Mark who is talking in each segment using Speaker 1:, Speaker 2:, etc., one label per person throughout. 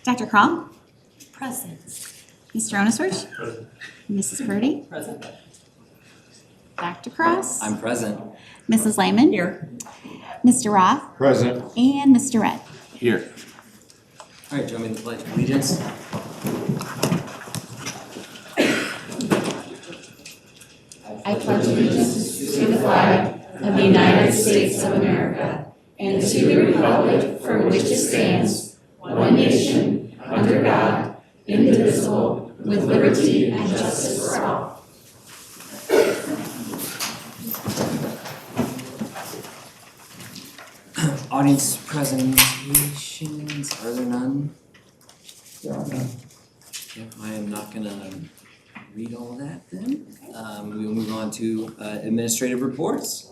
Speaker 1: Dr. Crom?
Speaker 2: Present.
Speaker 1: Mr. Onisworth?
Speaker 3: Present.
Speaker 1: Mrs. Purdy?
Speaker 2: Present.
Speaker 1: Dr. Cross?
Speaker 4: I'm present.
Speaker 1: Mrs. Lehman?
Speaker 2: Here.
Speaker 1: Mr. Roth?
Speaker 3: Present.
Speaker 1: And Mr. Red.
Speaker 3: Here.
Speaker 4: All right, join me in the Pledge of Allegiance.
Speaker 5: I pledge allegiance to the flag of the United States of America and to the republic for which it stands, one nation, under God, indivisible, with liberty and justice for all.
Speaker 4: Audience presentations, are there none?
Speaker 2: There are none.
Speaker 4: Yep, I am not gonna read all of that then. We will move on to administrative reports.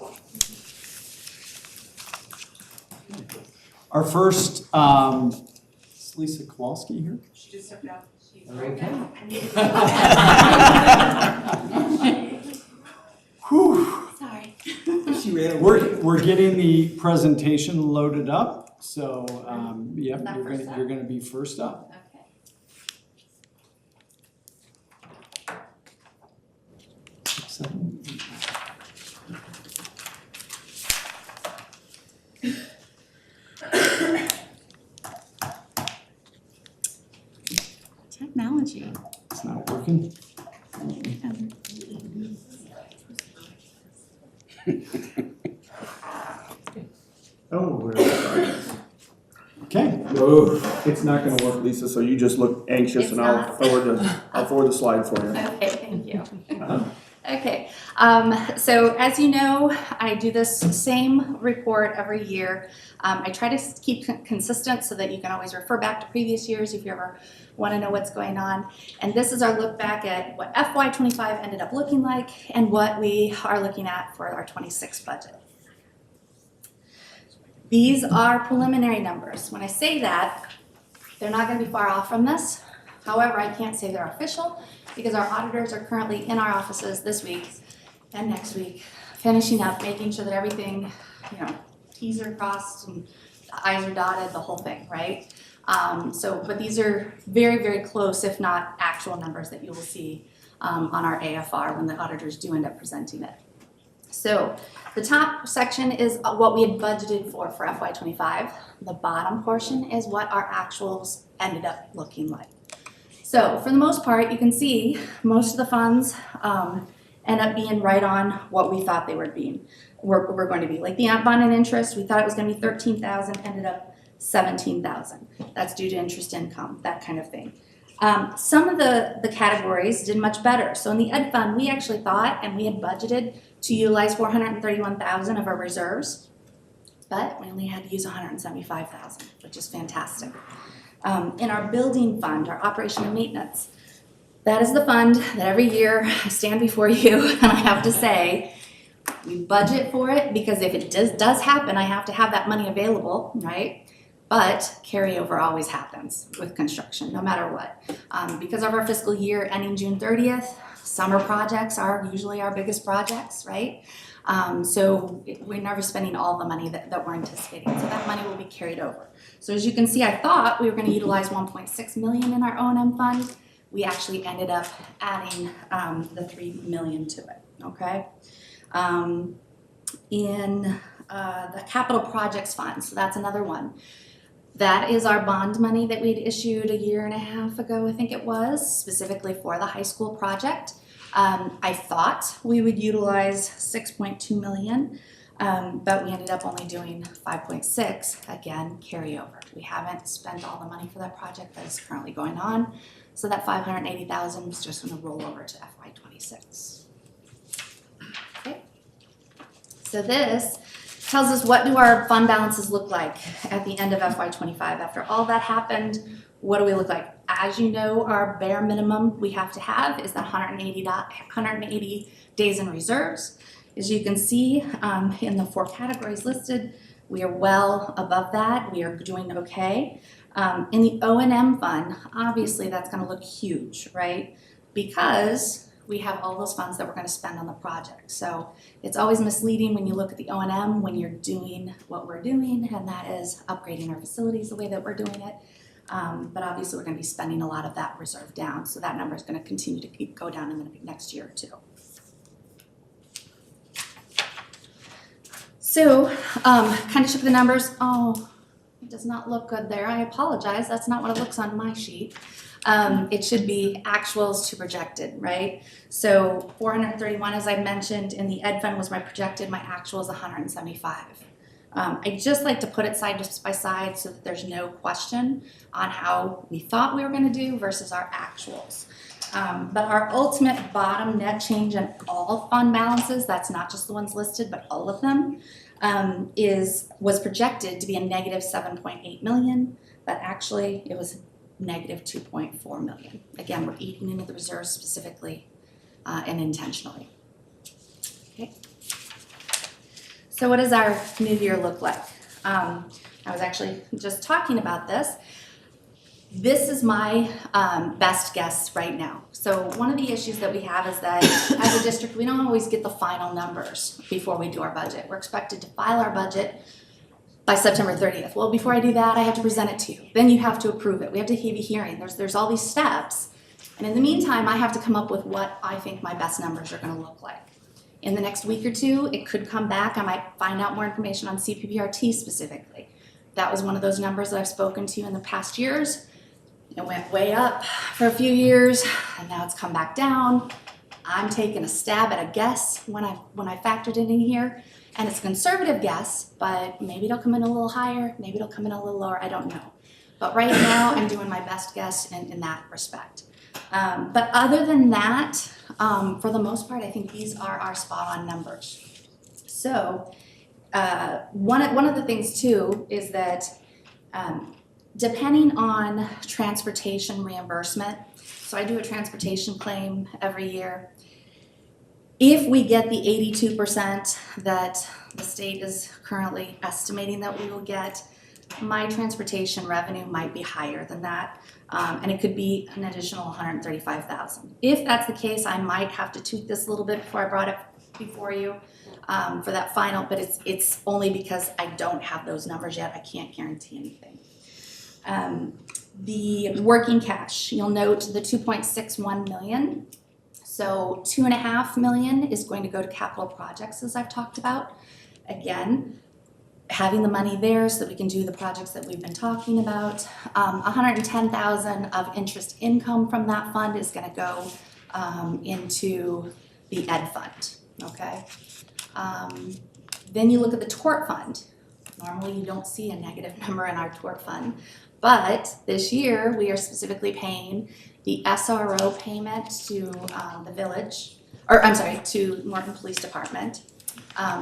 Speaker 6: Our first, is Lisa Kowalski here?
Speaker 5: She just stepped out.
Speaker 6: Okay. Whew.
Speaker 1: Sorry.
Speaker 6: We're getting the presentation loaded up, so, yep,
Speaker 1: Not first up.
Speaker 6: you're gonna be first up.
Speaker 1: Okay. Technology.
Speaker 6: It's not working.
Speaker 3: Oh, we're sorry.
Speaker 6: Okay,
Speaker 3: Oh, it's not gonna work, Lisa, so you just look anxious
Speaker 1: It's
Speaker 3: and I'll
Speaker 1: not.
Speaker 3: forward the slide for you.
Speaker 1: Okay, thank you. Okay, so as you know, I do this same report every year. I try to keep consistent so that you can always refer back to previous years if you ever want to know what's going on. And this is our look back at what FY25 ended up looking like and what we are looking at for our 26 budget. These are preliminary numbers. When I say that, they're not going to be far off from this. However, I can't say they're official because our auditors are currently in our offices this week and next week, finishing up, making sure that everything, T's are crossed and the I's are dotted, the whole thing, right? But these are very, very close, if not actual numbers that you will see on our AFR when the auditors do end up presenting it. So the top section is what we had budgeted for FY25. The bottom portion is what our actuals ended up looking like. So for the most part, you can see most of the funds end up being right on what we thought they were going to be. Like the bond and interest, we thought it was going to be $13,000, ended up $17,000. That's due to interest income, that kind of thing. Some of the categories did much better. So in the ed fund, we actually thought, and we had budgeted to utilize $431,000 of our reserves, but we only had to use $175,000, which is fantastic. In our building fund, our operation and maintenance, that is the fund that every year I stand before you and I have to say, we budget for it because if it does happen, I have to have that money available, right? But carryover always happens with construction, no matter what. Because of our fiscal year ending June 30th, summer projects are usually our biggest projects, right? So we're never spending all the money that we're anticipating. So that money will be carried over. So as you can see, I thought we were going to utilize $1.6 million in our O&M fund. We actually ended up adding the $3 million to it, okay? In the capital projects fund, so that's another one. That is our bond money that we'd issued a year and a half ago, I think it was, specifically for the high school project. I thought we would utilize $6.2 million, but we ended up only doing 5.6, again, carryover. We haven't spent all the money for that project that is currently going on, so that $580,000 is just going to roll over to FY26. Okay, so this tells us what do our fund balances look like at the end of FY25. After all that happened, what do we look like? As you know, our bare minimum we have to have is that 180 days in reserves. As you can see in the 4 categories listed, we are well above that. We are doing okay. In the O&M fund, obviously that's going to look huge, right? Because we have all those funds that we're going to spend on the project. So it's always misleading when you look at the O&M when you're doing what we're doing, and that is upgrading our facilities the way that we're doing it. But obviously, we're gonna be spending a lot of that reserve down, so that number is gonna continue to go down in the next year or two. So, kind of took the numbers. Oh, it does not look good there. I apologize. That's not what it looks on my sheet. It should be actuals to projected, right? So 431, as I mentioned, in the ed fund was my projected. My actual is 175. I just like to put it side by side so that there's no question on how we thought we were going to do versus our actuals. But our ultimate bottom net change in all fund balances, that's not just the ones listed, but all of them, was projected to be a negative 7.8 million, but actually it was negative 2.4 million. Again, we're eating into the reserves specifically and intentionally. Okay. So what does our new year look like? I was actually just talking about this. This is my best guess right now. So one of the issues that we have is that as a district, we don't always get the final numbers before we do our budget. We're expected to file our budget by September 30th. Well, before I do that, I have to present it to you. Then you have to approve it. We have to have a hearing. There's all these steps. And in the meantime, I have to come up with what I think my best numbers are going to look like. In the next week or two, it could come back. I might find out more information on CPPRT specifically. That was one of those numbers that I've spoken to in the past years. It went way up for a few years, and now it's come back down. I'm taking a stab at a guess when I factored it in here, and it's a conservative guess, but maybe it'll come in a little higher, maybe it'll come in a little lower, I don't know. But right now, I'm doing my best guess in that respect. But other than that, for the most part, I think these are our spot-on numbers. So one of the things too is that depending on transportation reimbursement, so I do a transportation claim every year. If we get the 82% that the state is currently estimating that we will get, my transportation revenue might be higher than that, and it could be an additional $135,000. If that's the case, I might have to tweak this a little bit before I brought it before you for that final, but it's only because I don't have those numbers yet. I can't guarantee anything. The working cash, you'll note the 2.61 million. So 2.5 million is going to go to capital projects, as I've talked about. Again, having the money there so that we can do the projects that we've been talking about. 110,000 of interest income from that fund is going to go into the ed fund. Okay. Then you look at the tort fund. Normally, you don't see a negative number in our tort fund. But this year, we are specifically paying the SRO payment to the village, or I'm sorry, to Morton Police Department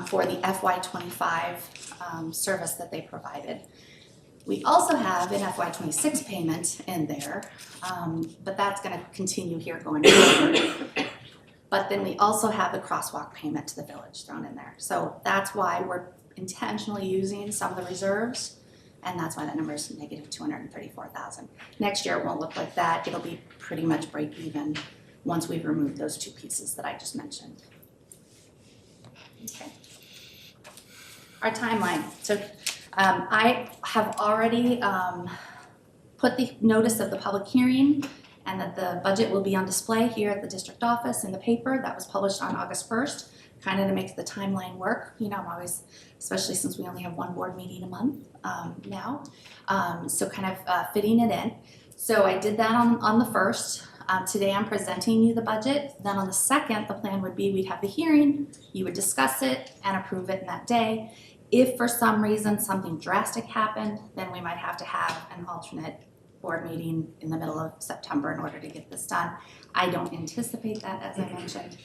Speaker 1: for the FY25 service that they provided. We also have an FY26 payment in there, but that's going to continue here going forward. But then we also have the crosswalk payment to the village thrown in there. So that's why we're intentionally using some of the reserves. And that's why that number is negative 234,000. Next year it won't look like that. It'll be pretty much break even once we've removed those two pieces that I just mentioned. Okay. Our timeline. So I have already put the notice of the public hearing and that the budget will be on display here at the district office in the paper. That was published on August 1st, kind of to make the timeline work. You know, I'm always, especially since we only have one board meeting a month now, so kind of fitting it in. So I did that on the 1st. Today I'm presenting you the budget. Then on the 2nd, the plan would be we'd have the hearing, you would discuss it and approve it in that day. If for some reason something drastic happened, then we might have to have an alternate board meeting in the middle of September in order to get this done. I don't anticipate that, as I mentioned,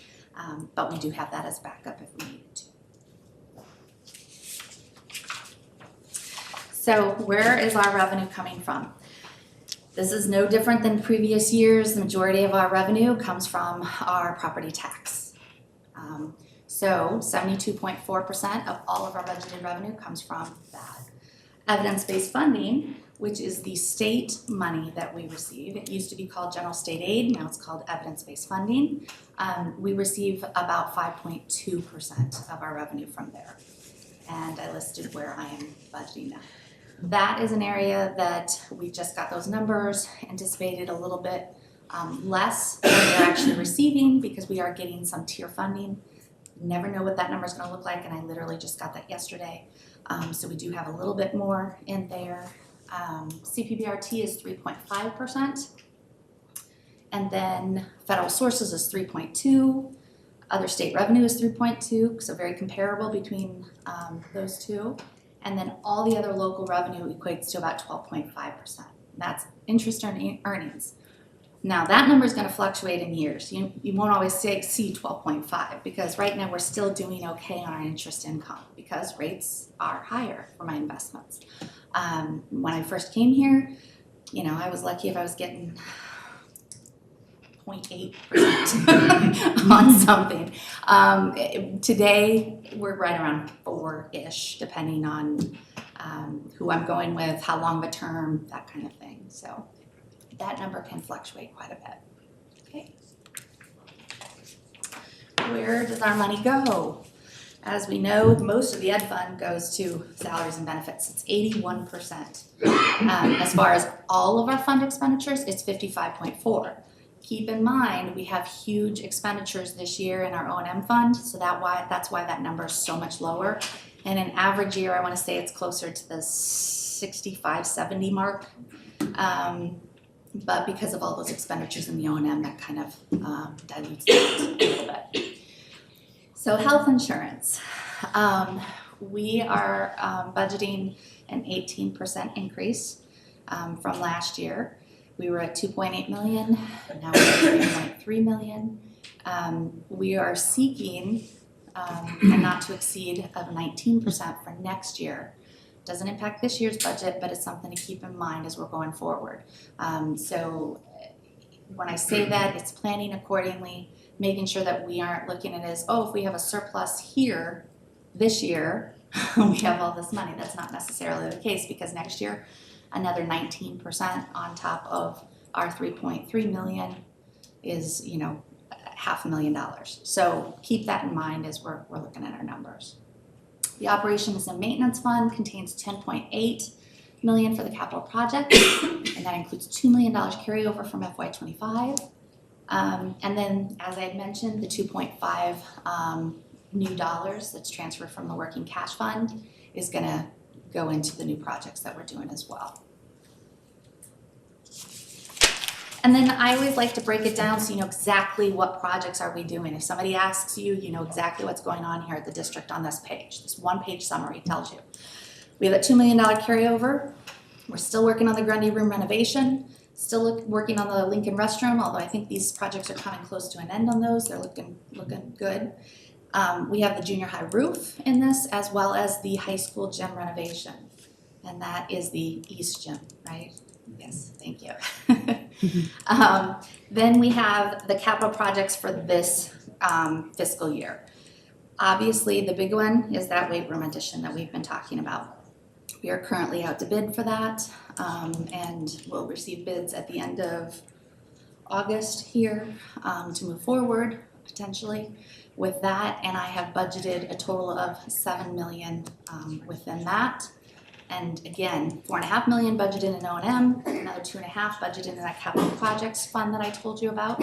Speaker 1: but we do have that as backup if we needed to. So where is our revenue coming from? This is no different than previous years. The majority of our revenue comes from our property tax. So 72.4% of all of our budgeted revenue comes from that. Evidence-based funding, which is the state money that we receive. It used to be called general state aid, now it's called evidence-based funding. We receive about 5.2% of our revenue from there. And I listed where I am budgeting that. that is an area that we just got those numbers, anticipated a little bit less than we're actually receiving because we are getting some tier funding. Never know what that number is going to look like, and I literally just got that yesterday. So we do have a little bit more in there. CPBRT is 3.5%, and then federal sources is 3.2%. Other state revenue is 3.2%, so very comparable between those two. And then all the other local revenue equates to about 12.5%. That's interest earnings. Now that number is going to fluctuate in years. You won't always see 12.5 because right now we're still doing okay on our interest income because rates are higher for my investments. When I first came here, I was lucky if I was getting 0.8% on something. Today, we're right around 4-ish, depending on who I'm going with, how long of a term, that kind of thing. So that number can fluctuate quite a bit. Okay. Where does our money go? As we know, most of the ed fund goes to salaries and benefits. It's 81%. As far as all of our fund expenditures, it's 55.4%. Keep in mind, we have huge expenditures this year in our O&M fund, so that's why that number is so much lower. In an average year, I want to say it's closer to the 65, 70 mark. But because of all those expenditures in the O&M, that kind of dilutes that a little bit. So health insurance. We are budgeting an 18% increase from last year. We were at 2.8 million, now we're at 3.3 million. We are seeking a not to exceed of 19% for next year. Doesn't impact this year's budget, but it's something to keep in mind as we're going forward. So when I say that, it's planning accordingly, making sure that we aren't looking at it as, if we have a surplus here this year, we have all this money. That's not necessarily the case because next year, another 19% on top of our 3.3 million is, $500,000. So keep that in mind as we're looking at our numbers. The operations and maintenance fund contains 10.8 million for the capital project, and that includes $2 million carryover from FY25. And then, as I had mentioned, the 2.5 new dollars that's transferred from the working cash fund is going to go into the new projects that we're doing as well. And then I always like to break it down so you know exactly what projects are we doing. If somebody asks you, you know exactly what's going on here at the district on this page. This one-page summary tells you. We have a $2 million carryover. We're still working on the Grundy room renovation. Still working on the Lincoln restroom, although I think these projects are coming close to an end on those. They're looking good. We have the junior high roof in this, as well as the high school gym renovation. And that is the East Gym, right? Yes, thank you. Then we have the capital projects for this fiscal year. Obviously, the big one is that weight room addition that we've been talking about. We are currently out to bid for that, and we'll receive bids at the end of August here to move forward potentially with that. And I have budgeted a total of $7 million within that. And again, $4.5 million budgeted in O&M, another $2.5 million budgeted in that capital projects fund that I told you about.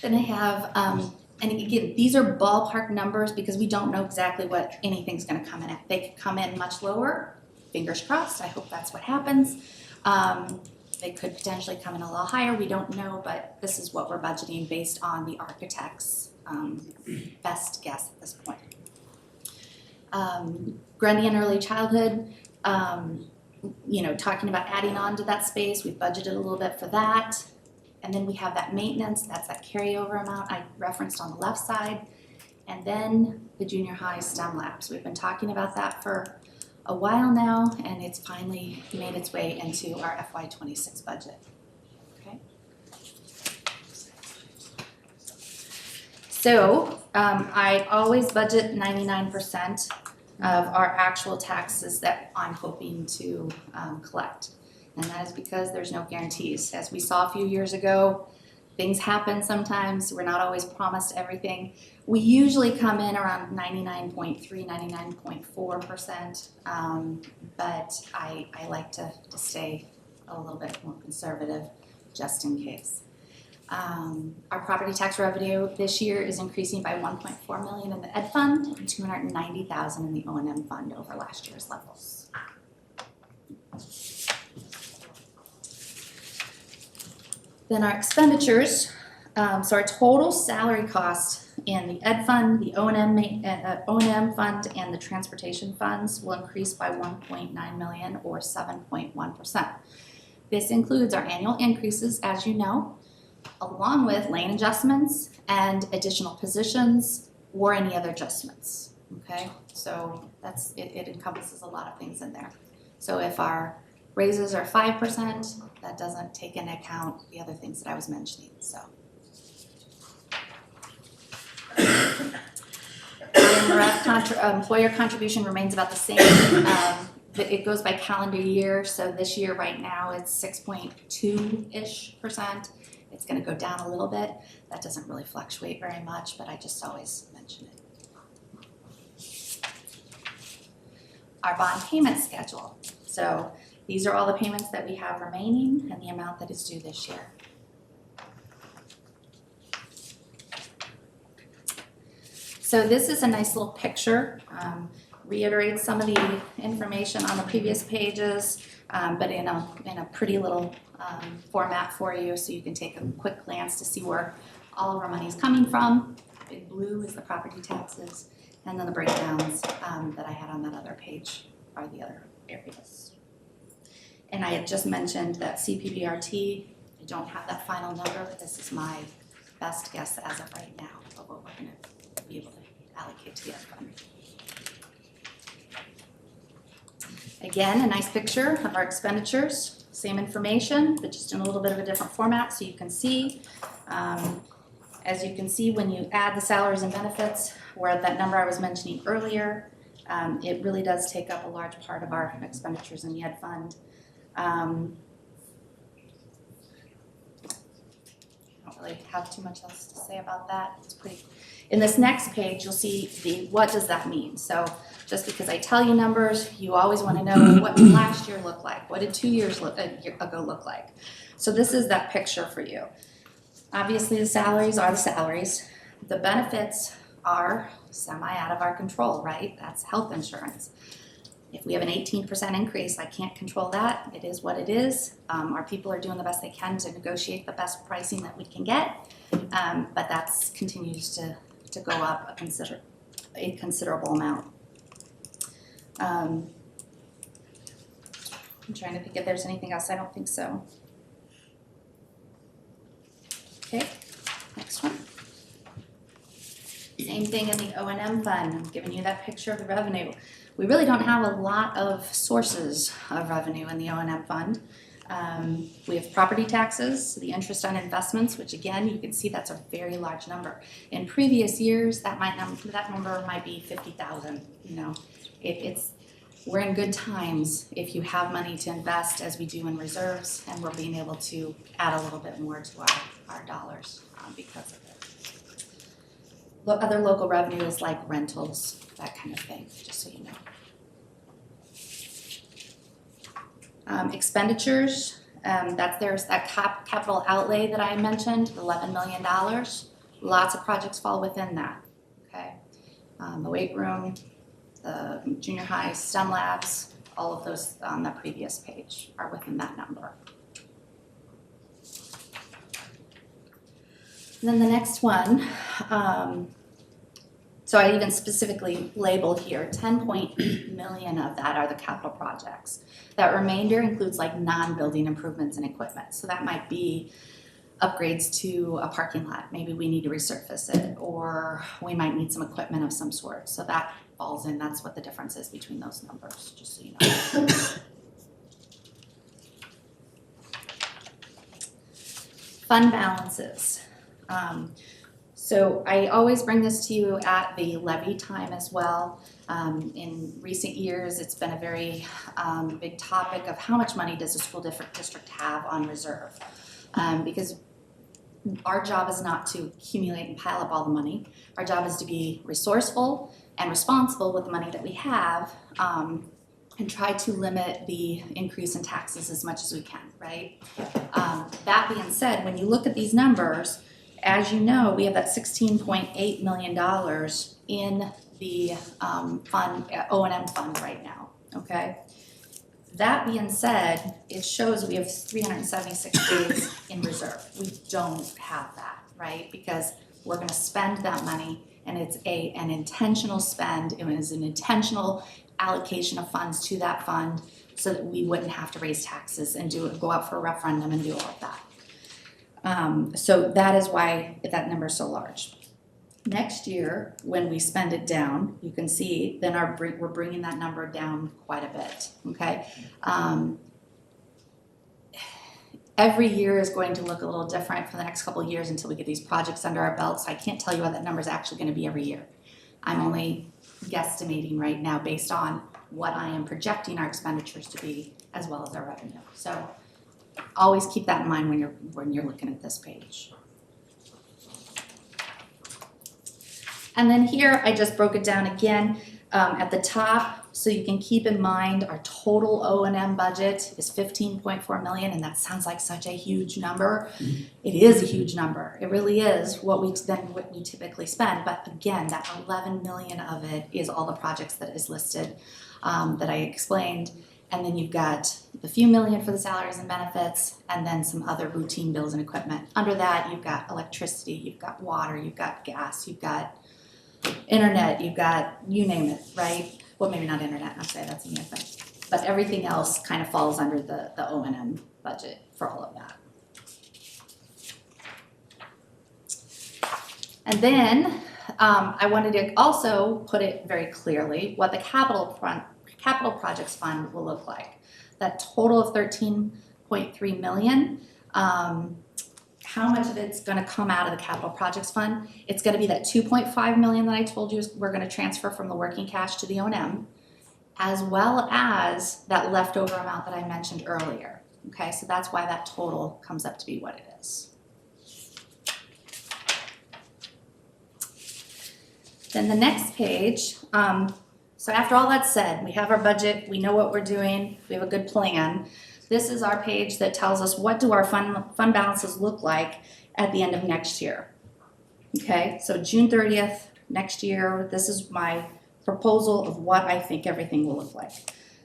Speaker 1: Then I have, and again, these are ballpark numbers because we don't know exactly what anything's going to come in at. They could come in much lower, fingers crossed. I hope that's what happens. They could potentially come in a little higher. We don't know, but this is what we're budgeting based on the architect's best guess at this point. Grundy and early childhood, talking about adding on to that space, we've budgeted a little bit for that. And then we have that maintenance, that's that carryover amount I referenced on the left side. And then the junior high STEM labs. We've been talking about that for a while now, and it's finally made its way into our FY26 budget. Okay. So I always budget 99% of our actual taxes that I'm hoping to collect. And that is because there's no guarantees. As we saw a few years ago, things happen sometimes. We're not always promised everything. We usually come in around 99.3, 99.4%, but I like to stay a little bit more conservative just in case. Our property tax revenue this year is increasing by 1.4 million in the ed fund and 290,000 in the O&M fund over last year's levels. Then our expenditures, so our total salary cost in the ed fund, the O&M fund, and the transportation funds will increase by 1.9 million or 7.1%. This includes our annual increases, as you know, along with lane adjustments and additional positions or any other adjustments, okay? So it encompasses a lot of things in there. So if our raises are 5%, that doesn't take into account the other things that I was mentioning, so. Employer contribution remains about the same. It goes by calendar year, so this year right now it's 6.2-ish%. It's gonna go down a little bit. That doesn't really fluctuate very much, but I just always mention it. Our bond payment schedule. So these are all the payments that we have remaining and the amount that is due this year. So this is a nice little picture. Reiterates some of the information on the previous pages, but in a pretty little format for you, so you can take a quick glance to see where all of our money is coming from. Big blue is the property taxes, and then the breakdowns that I had on that other page are the other areas. And I had just mentioned that CPBRT, I don't have that final number, but this is my best guess as of right now of what we're going to be able to allocate to the ed fund. Again, a nice picture of our expenditures, same information, but just in a little bit of a different format so you can see. As you can see, when you add the salaries and benefits, we're at that number I was mentioning earlier. It really does take up a large part of our expenditures in the ed fund. I don't really have too much else to say about that. It's pretty. In this next page, you'll see what does that mean. So just because I tell you numbers, you always want to know what did last year look like? What did 2 years ago look like? So this is that picture for you. Obviously, the salaries are the salaries. The benefits are semi out of our control, right? That's health insurance. If we have an 18% increase, I can't control that. It is what it is. Our people are doing the best they can to negotiate the best pricing that we can get, but that continues to go up a considerable amount. I'm trying to think if there's anything else. I don't think so. Okay, next one. Same thing in the O&M fund. I'm giving you that picture of the revenue. We really don't have a lot of sources of revenue in the O&M fund. We have property taxes, the interest on investments, which again, you can see that's a very large number. In previous years, that number might be 50,000. You know, we're in good times if you have money to invest, as we do in reserves, and we're being able to add a little bit more to our dollars because of it. Other local revenues like rentals, that kind of thing, just so you know. Expenditures, there's that capital outlay that I mentioned, $11 million. Lots of projects fall within that, okay? The weight room, the junior high STEM labs, all of those on the previous page are within that number. And then the next one, so I even specifically labeled here 10.8 million of that are the capital projects. That remainder includes like non-building improvements and equipment. So that might be upgrades to a parking lot. Maybe we need to resurface it, or we might need some equipment of some sort. So that falls in, that's what the difference is between those numbers, just so you know. Fund balances. So I always bring this to you at the levy time as well. In recent years, it's been a very big topic of how much money does a school district have on reserve. Because our job is not to accumulate and pile up all the money. Our job is to be resourceful and responsible with the money that we have, and try to limit the increase in taxes as much as we can, right? That being said, when you look at these numbers, as you know, we have that $16.8 million in the O&M fund right now, okay? That being said, it shows we have 376 days in reserve. We don't have that, right? Because we're gonna spend that money, and it's an intentional spend. It was an intentional allocation of funds to that fund so that we wouldn't have to raise taxes and go out for a referendum and do all of that. So that is why that number is so large. Next year, when we spend it down, you can see then we're bringing that number down quite a bit, okay? Every year is going to look a little different for the next couple of years until we get these projects under our belt, so I can't tell you what that number is actually gonna be every year. I'm only guesstimating right now based on what I am projecting our expenditures to be as well as our revenue. So always keep that in mind when you're looking at this page. And then here, I just broke it down again at the top, so you can keep in mind our total O&M budget is $15.4 million, and that sounds like such a huge number. It is a huge number. It really is what we typically spend. But again, that 11 million of it is all the projects that is listed that I explained. And then you've got the few million for the salaries and benefits, and then some other routine bills and equipment. Under that, you've got electricity, you've got water, you've got gas, you've got internet, you've got, you name it, right? Well, maybe not internet, I'll say that's a new thing. But everything else kind of falls under the O&M budget for all of that. And then I wanted to also put it very clearly what the capital projects fund will look like. That total of 13.3 million, how much of it's gonna come out of the capital projects fund? It's gonna be that 2.5 million that I told you we're gonna transfer from the working cash to the O&M, as well as that leftover amount that I mentioned earlier. Okay, so that's why that total comes up to be what it is. Then the next page, so after all that's said, we have our budget, we know what we're doing, we have a good plan. This is our page that tells us what do our fund balances look like at the end of next year. Okay, so June 30th next year, this is my proposal of what I think everything will look like.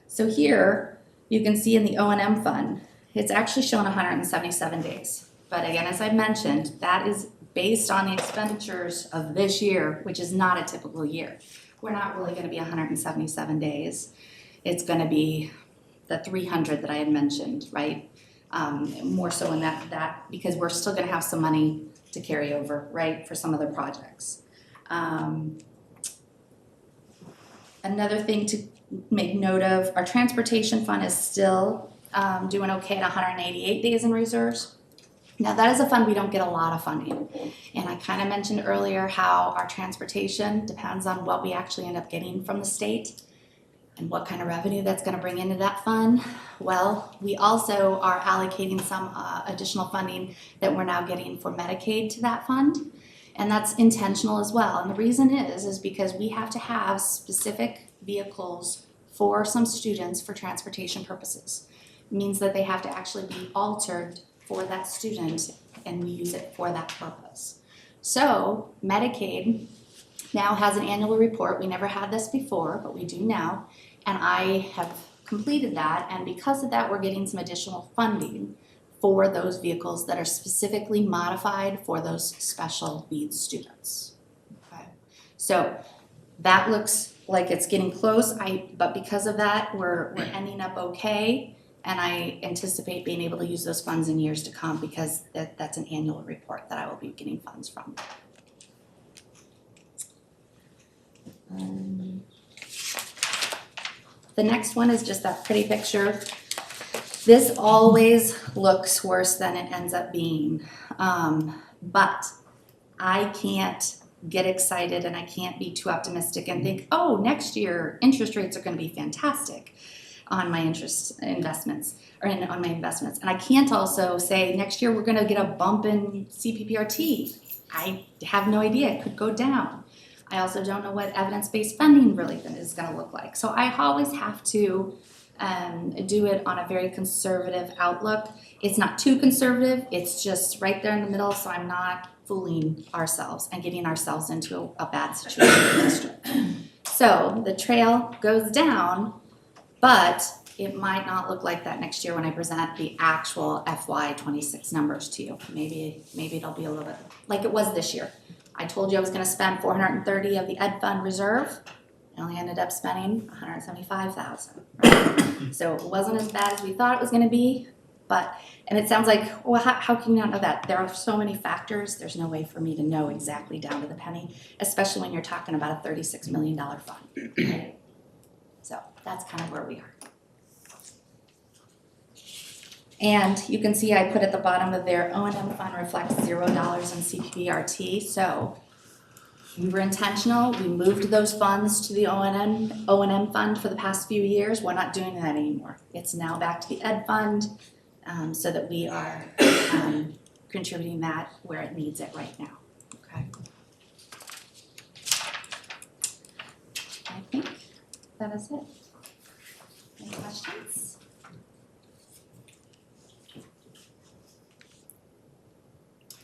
Speaker 1: So here, you can see in the O&M fund, it's actually shown 177 days. But again, as I mentioned, that is based on the expenditures of this year, which is not a typical year. We're not really gonna be 177 days. It's gonna be the 300 that I had mentioned, right? More so in that because we're still gonna have some money to carry over, right, for some other projects. Another thing to make note of, our transportation fund is still doing okay at 188 days in reserves. Now that is a fund we don't get a lot of funding. And I kind of mentioned earlier how our transportation depends on what we actually end up getting from the state and what kind of revenue that's going to bring into that fund. Well, we also are allocating some additional funding that we're now getting for Medicaid to that fund. And that's intentional as well. And the reason is because we have to have specific vehicles for some students for transportation purposes. It means that they have to actually be altered for that student, and we use it for that purpose. So Medicaid now has an annual report. We never had this before, but we do now. And I have completed that, and because of that, we're getting some additional funding for those vehicles that are specifically modified for those special needs students. Okay. So that looks like it's getting close, but because of that, we're ending up okay. And I anticipate being able to use those funds in years to come because that's an annual report that I will be getting funds from. The next one is just that pretty picture. This always looks worse than it ends up being, but I can't get excited and I can't be too optimistic and think, oh, next year interest rates are going to be fantastic. on my investments. On my investments. And I can't also say next year we're gonna get a bump in CPPRT. I have no idea, it could go down. I also don't know what evidence-based funding really is gonna look like. So I always have to do it on a very conservative outlook. It's not too conservative, it's just right there in the middle, so I'm not fooling ourselves and getting ourselves into a bad situation in the district. So the trail goes down, but it might not look like that next year when I present the actual FY26 numbers to you. Maybe it'll be a little bit like it was this year. I told you I was gonna spend 430 of the Ed Fund reserve. I only ended up spending 175,000, right? So it wasn't as bad as we thought it was gonna be, and it sounds like, well, how can you not know that? There are so many factors, there's no way for me to know exactly down to the penny, especially when you're talking about a $36 million fund, right? So that's kind of where we are. And you can see I put at the bottom of their O&M fund reflects $0 in CPPRT, so we were intentional, we moved those funds to the O&M fund for the past few years. We're not doing that anymore. It's now back to the Ed Fund, so that we are contributing that where it needs it right now, okay? I think that is it. Any questions?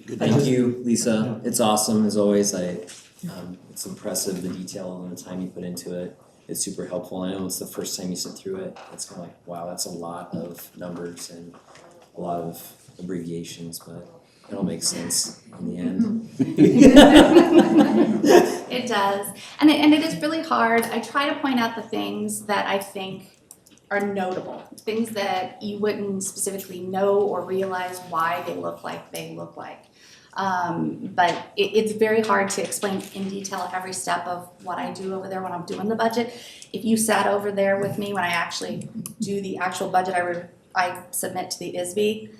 Speaker 4: Thank you, Lisa. It's awesome as always. It's impressive the detail and the time you put into it. It's super helpful. I know it's the first time you sit through it. It's kind of like, wow, that's a lot of numbers and a lot of abbreviations, but it all makes sense in the end.
Speaker 1: It does, and it is really hard. I try to point out the things that I think are notable, things that you wouldn't specifically know or realize why they look like they look like. But it's very hard to explain in detail every step of what I do over there when I'm doing the budget. If you sat over there with me when I actually do the actual budget I submit to the ISB,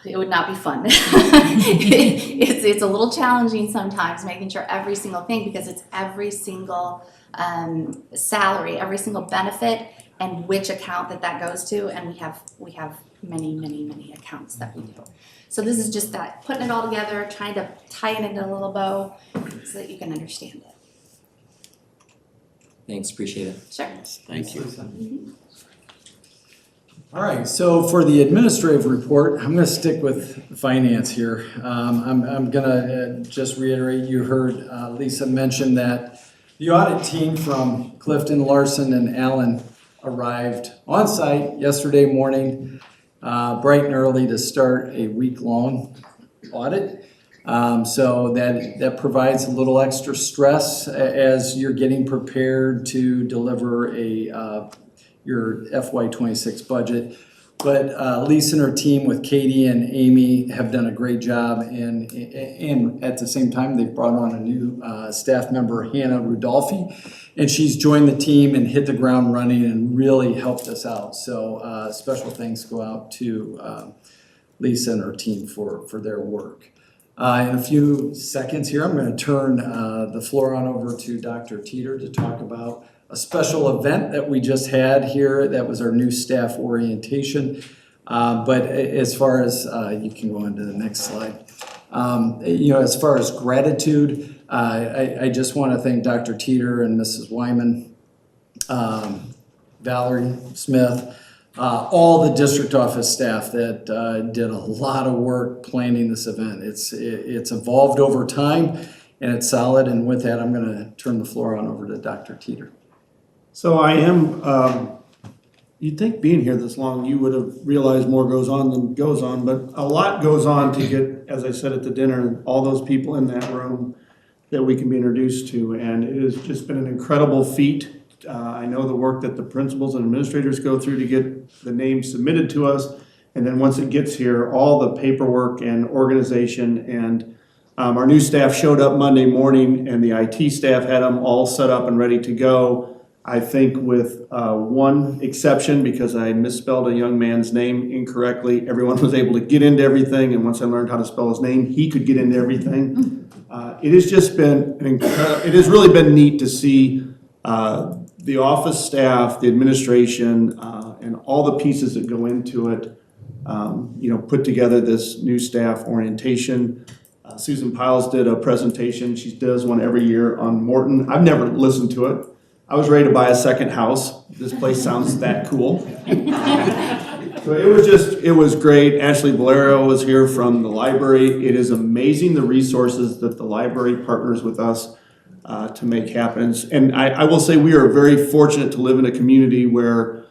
Speaker 1: it would not be fun. It's a little challenging sometimes making sure every single thing, because it's every single salary, every single benefit, and which account that goes to, and we have many accounts that we do. So this is just that, putting it all together, trying to tie it into a little bow so that you can understand it.
Speaker 4: Thanks, appreciate it.
Speaker 1: Sure.
Speaker 6: Thank you. All right, so for the administrative report, I'm gonna stick with finance here. I'm gonna just reiterate, you heard Lisa mention that the audit team from Clifton, Larson, and Allen arrived on site yesterday morning, bright and early to start a week-long audit. So that provides a little extra stress as you're getting prepared to deliver your FY26 budget. But Lisa and her team with Katie and Amy have done a great job, and at the same time they've brought on a new staff member, Hannah Rudolphi, and she's joined the team and hit the ground running and really helped us out. So special thanks go out to Lisa and her team for their work. In a few seconds here, I'm going to turn the floor on over to Dr. Teeter to talk about a special event that we just had here. That was our new staff orientation. But as far as, you can go on to the next slide. As far as gratitude, I just want to thank Dr. Teeter and Mrs. Wyman, Valerie Smith, all the district office staff that did a lot of work planning this event. It's evolved over time and it's solid. And with that, I'm going to turn the floor on over to Dr. Teeter.
Speaker 2: So I am, you'd think being here this long, you would have realized more goes on than goes on, but a lot goes on to get, as I said at the dinner, all those people in that room that we can be introduced to. And it has just been an incredible feat. I know the work that the principals and administrators go through to get the names submitted to us. And then once it gets here, all the paperwork and organization, and our new staff showed up Monday morning and the IT staff had them all set up and ready to go. I think with one exception, because I misspelled a young man's name incorrectly, everyone was able to get into everything. And once I learned how to spell his name, he could get into everything. It has just been it has really been neat to see the office staff, the administration, and all the pieces that go into it, put together this new staff orientation. Susan Piles did a presentation. She does one every year on Morton. I've never listened to it. I was ready to buy a second house. This place sounds that cool. So it was great. Ashley Valero was here from the library. It is amazing the resources that the library partners with us to make happen. And I will say we are very fortunate to live in a community where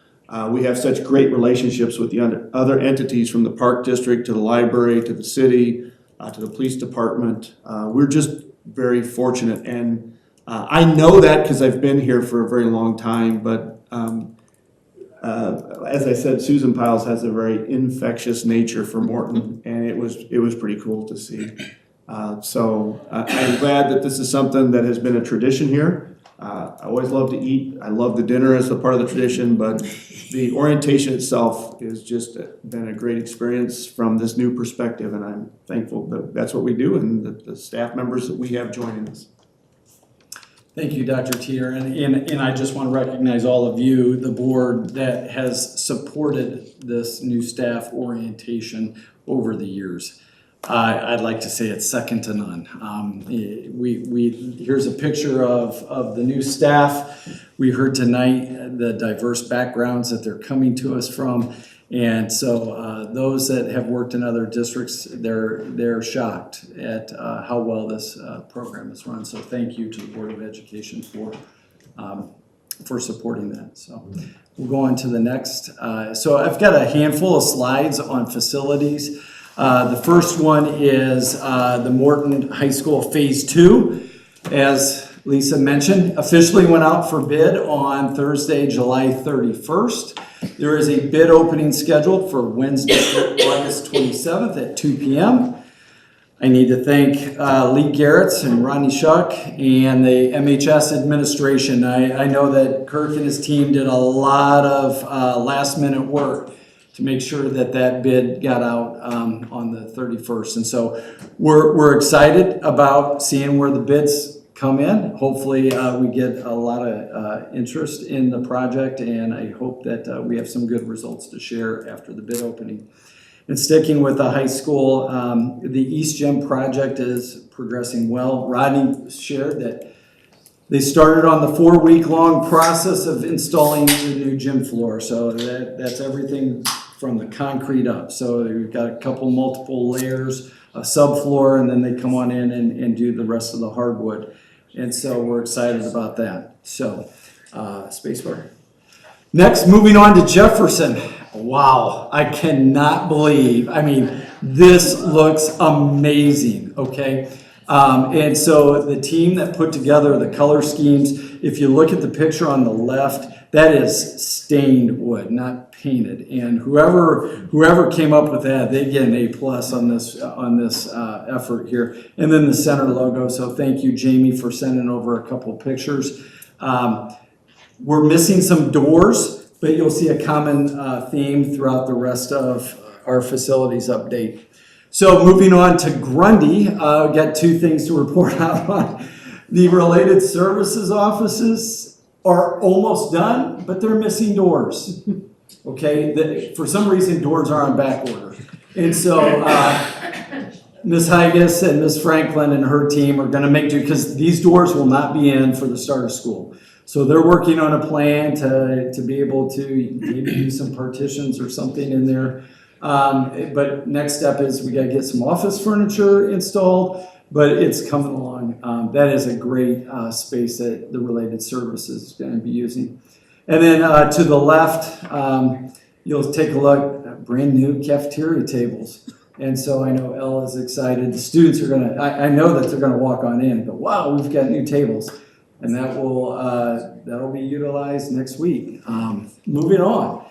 Speaker 2: we have such great relationships with the other entities, from the park district to the library to the city to the police department. We're just very fortunate. And I know that because I've been here for a very long time, but as I said, Susan Piles has a very infectious nature for Morton, and it was pretty cool to see. So I'm glad that this is something that has been a tradition here. I always love to eat. I love the dinner as a part of the tradition, but the orientation itself has just been a great experience from this new perspective, and I'm thankful that that's what we do and the staff members that we have joining us.
Speaker 6: Thank you, Dr. Teeter, and I just want to recognize all of you, the board, that has supported this new staff orientation over the years. I'd like to say it's second to none. Here's a picture of the new staff. We heard tonight the diverse backgrounds that they're coming to us from, and so those that have worked in other districts, they're shocked at how well this program is run. So thank you to the Board of Education for supporting that. So we'll go on to the next. So I've got a handful of slides on facilities. The first one is the Morton High School Phase 2. As Lisa mentioned, officially went out for bid on Thursday, July 31st. There is a bid opening scheduled for Wednesday, August 27th at 2 p.m. I need to thank Lee Garretts and Ronnie Shuck and the MHS administration. I know that Kirk and his team did a lot of last-minute work to make sure that bid got out on the 31st. And so we're excited about seeing where the bids come in. Hopefully we get a lot of interest in the project, and I hope that we have some good results to share after the bid opening. And sticking with the high school, the East Gym project is progressing well. Rodney shared that they started on the 4-week-long process of installing the new gym floor. So that's everything from the concrete up. So we've got a couple multiple layers, a subfloor, and then they come on in and do the rest of the hardwood. And so we're excited about that. So, spacebar. Next, moving on to Jefferson. Wow, I cannot believe, this looks amazing, okay? And so the team that put together the color schemes, if you look at the picture on the left, that is stained wood, not painted. And whoever came up with that, they get an A+ on this effort here. And then the center logo. So thank you, Jamie, for sending over a couple pictures. We're missing some doors, but you'll see a common theme throughout the rest of our facilities update. So moving on to Grundy, I've got 2 things to report out on. The related services offices are almost done, but they're missing doors. Okay, for some reason doors are on back order. And so Ms. Hygas and Ms. Franklin and her team are going to make do, because these doors will not be in for the start of school. So they're working on a plan to be able to maybe do some partitions or something in there. But next step is we got to get some office furniture installed, but it's coming along. That is a great space that the related services is going to be using. And then to the left, you'll take a look at brand new cafeteria tables. And so I know Elle is excited. The students are going to, I know that they're going to walk on in and go, wow, we've got new tables. And that'll be utilized next week. Moving on.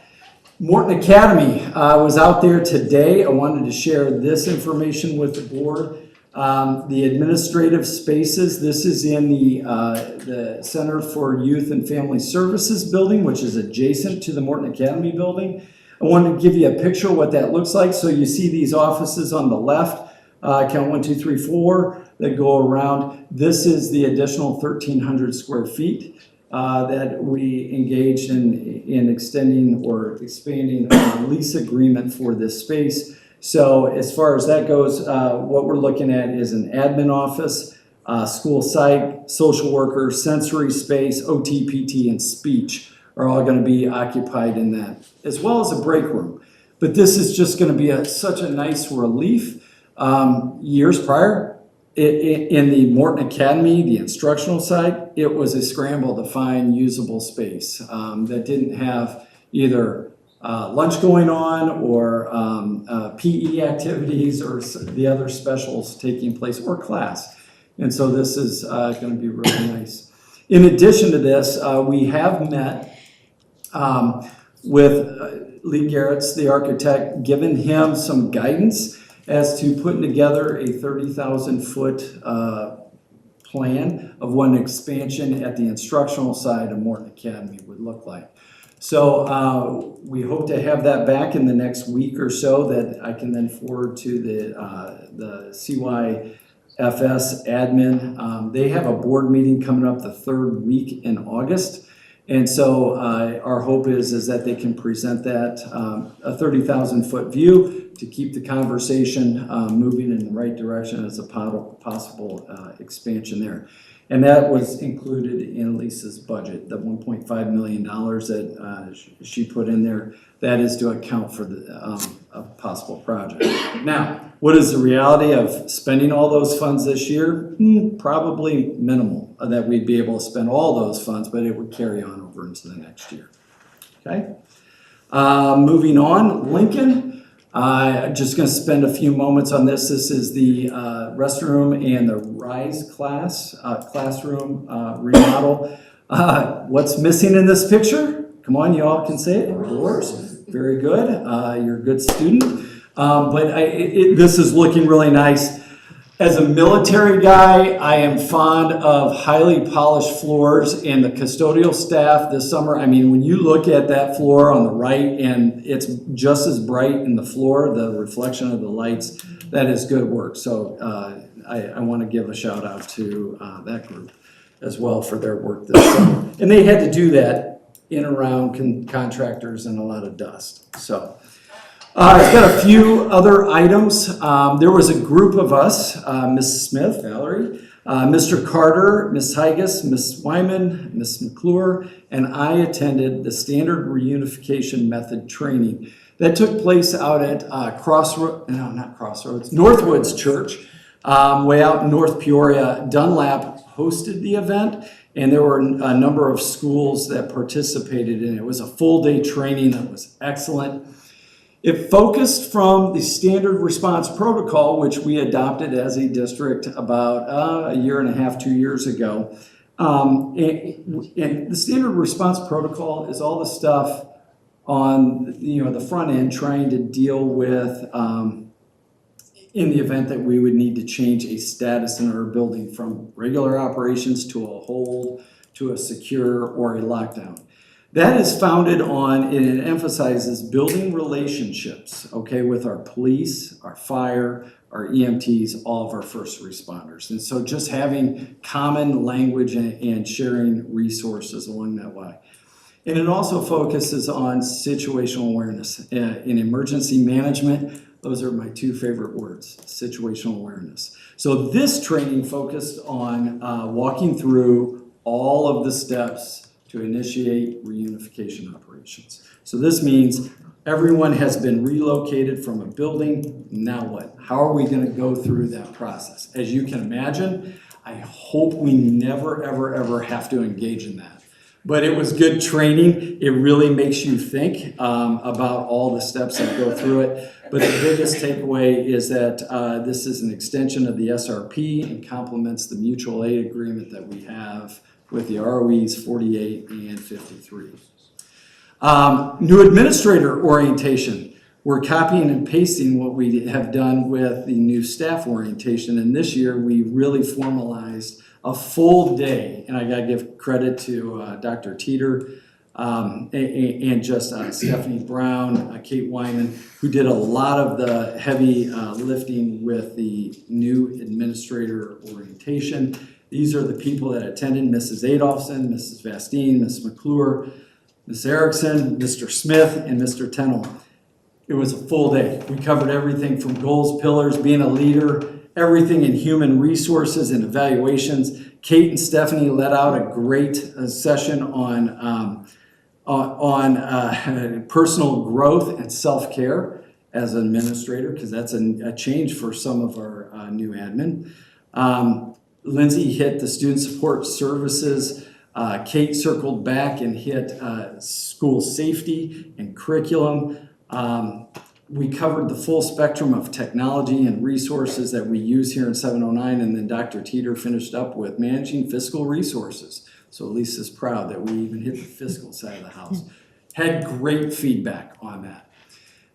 Speaker 6: Morton Academy was out there today. I wanted to share this information with the board. The administrative spaces, this is in the Center for Youth and Family Services building, which is adjacent to the Morton Academy building. I wanted to give you a picture of what that looks like. So you see these offices on the left, count 1, 2, 3, 4, that go around. This is the additional 1,300 square feet. that we engaged in extending or expanding our lease agreement for this space. So as far as that goes, what we're looking at is an admin office, school psych, social worker, sensory space, OT, PT, and speech are all going to be occupied in that, as well as a break room. But this is just going to be such a nice relief. Years prior, in the Morton Academy, the instructional side, it was a scramble to find usable space that didn't have either lunch going on or PE activities or the other specials taking place or class. And so this is going to be really nice. In addition to this, we have met with Lee Garrett's, the architect, given him some guidance as to putting together a 30,000 foot plan of what an expansion at the instructional side of Morton Academy would look like. So we hope to have that back in the next week or so that I can then forward to the CYFS admin. They have a board meeting coming up the third week in August. And so our hope is that they can present that, a 30,000 foot view to keep the conversation moving in the right direction as a possible expansion there. And that was included in Lisa's budget, the $1.5 million that she put in there. That is to account for a possible project. Now, what is the reality of spending all those funds this year? Probably minimal, that we'd be able to spend all those funds, but it would carry on over into the next year. Okay? Moving on, Lincoln. I'm just going to spend a few moments on this. This is the restroom and the RISE classroom remodel. What's missing in this picture? Come on, you all can say it. Doors. Very good. You're a good student. But this is looking really nice. As a military guy, I am fond of highly polished floors, and the custodial staff this summer, I mean, when you look at that floor on the right and it's just as bright in the floor, the reflection of the lights, that is good work. So I want to give a shout out to that group as well for their work this summer. And they had to do that in around contractors and a lot of dust. So. I've got a few other items. There was a group of us, Ms. Smith, Valerie, Mr. Carter, Ms. Hygus, Ms. Wyman, Ms. McClure, and I attended the standard reunification method training that took place out at Northwoods Church, way out in North Peoria. Dunlap hosted the event, and there were a number of schools that participated in it. It was a full day training that was excellent. It focused from the standard response protocol, which we adopted as a district about a year and a half, 2 years ago. And the standard response protocol is all the stuff on the front end trying to deal with in the event that we would need to change a status in our building from regular operations to a hold, to a secure, or a lockdown. That is founded on, and it emphasizes building relationships, okay, with our police, our fire, our EMTs, all of our first responders. And so just having common language and sharing resources along that way. And it also focuses on situational awareness. In emergency management, those are my two favorite words, situational awareness. So this training focused on walking through all of the steps to initiate reunification operations. So this means everyone has been relocated from a building. Now what? How are we going to go through that process? As you can imagine, I hope we never, ever, ever have to engage in that. But it was good training. It really makes you think about all the steps that go through it. But the biggest takeaway is that this is an extension of the SRP and complements the mutual aid agreement that we have with the ROEs 48 and 53. New administrator orientation. We're copying and pasting what we have done with the new staff orientation, and this year we really formalized a full day, and I gotta give credit to Dr. Teeter and just Stephanie Brown, Kate Wyman, who did a lot of the heavy lifting with the new administrator orientation. These are the people that attended: Mrs. Adolphson, Mrs. Vastine, Ms. McClure, Ms. Erickson, Mr. Smith, and Mr. Tennell. It was a full day. We covered everything from goals, pillars, being a leader, everything in human resources and evaluations. Kate and Stephanie led out a great session on personal growth and self-care as an administrator, because that's a change for some of our new admin. Lindsay hit the student support services. Kate circled back and hit school safety and curriculum. We covered the full spectrum of technology and resources that we use here in 709, and then Dr. Teeter finished up with managing fiscal resources. So Lisa's proud that we even hit the fiscal side of the house. Had great feedback on that.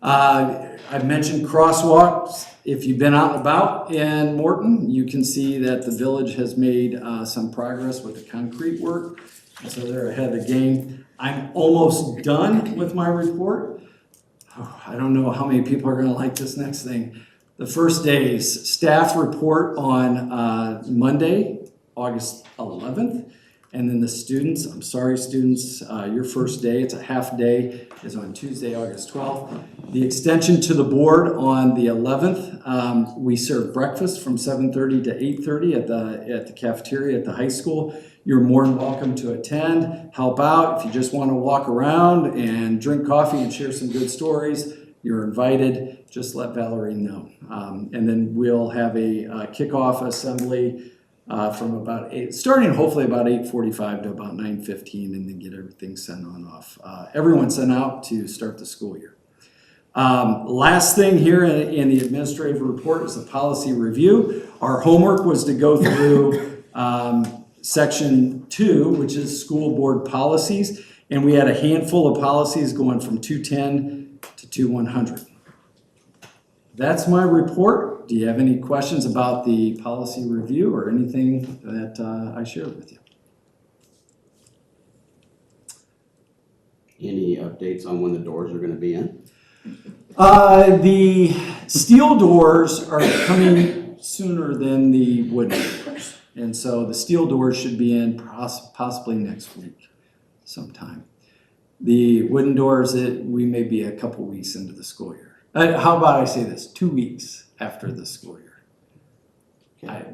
Speaker 6: I mentioned crosswalks. If you've been out and about in Morton, you can see that the village has made some progress with the concrete work. So they're ahead of the game. I'm almost done with my report. I don't know how many people are going to like this next thing. The first day's staff report on Monday, August 11th. And then the students, I'm sorry students, your first day, it's a half day, is on Tuesday, August 12th. The extension to the board on the 11th, we serve breakfast from 7:30 to 8:30 at the cafeteria at the high school. You're more than welcome to attend, help out. If you just want to walk around and drink coffee and share some good stories, you're invited. Just let Valerie know. And then we'll have a kickoff assembly from about 8, starting hopefully about 8:45 to about 9:15, and then get everything sent on off. Everyone sent out to start the school year. Last thing here in the administrative report is the policy review. Our homework was to go through section 2, which is school board policies, and we had a handful of policies going from 210 to 2100. That's my report. Do you have any questions about the policy review or anything that I shared with you?
Speaker 7: Any updates on when the doors are going to be in?
Speaker 6: The steel doors are coming sooner than the wooden doors. And so the steel doors should be in possibly next week sometime. The wooden doors, we may be a couple weeks into the school year. How about I say this, 2 weeks after the school year.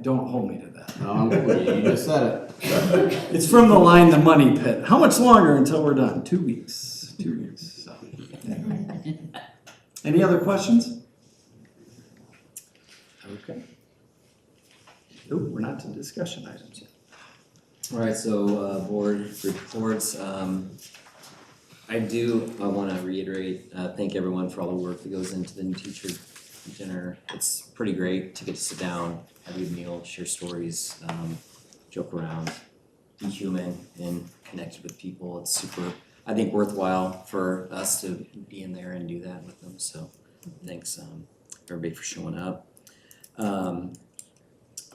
Speaker 6: Don't hold me to that.
Speaker 7: No, you just said it.
Speaker 6: It's from the line, The Money Pit. How much longer until we're done? 2 weeks. 2 weeks. So. Any other questions? Okay. Nope, we're not to discussion items yet.
Speaker 4: All right, so board reports. I want to reiterate, thank everyone for all the work that goes into the new teacher dinner. It's pretty great to get to sit down, have a good meal, share stories, joke around, be human, and connect with people. It's super, I think, worthwhile for us to be in there and do that with them. So thanks everybody for showing up.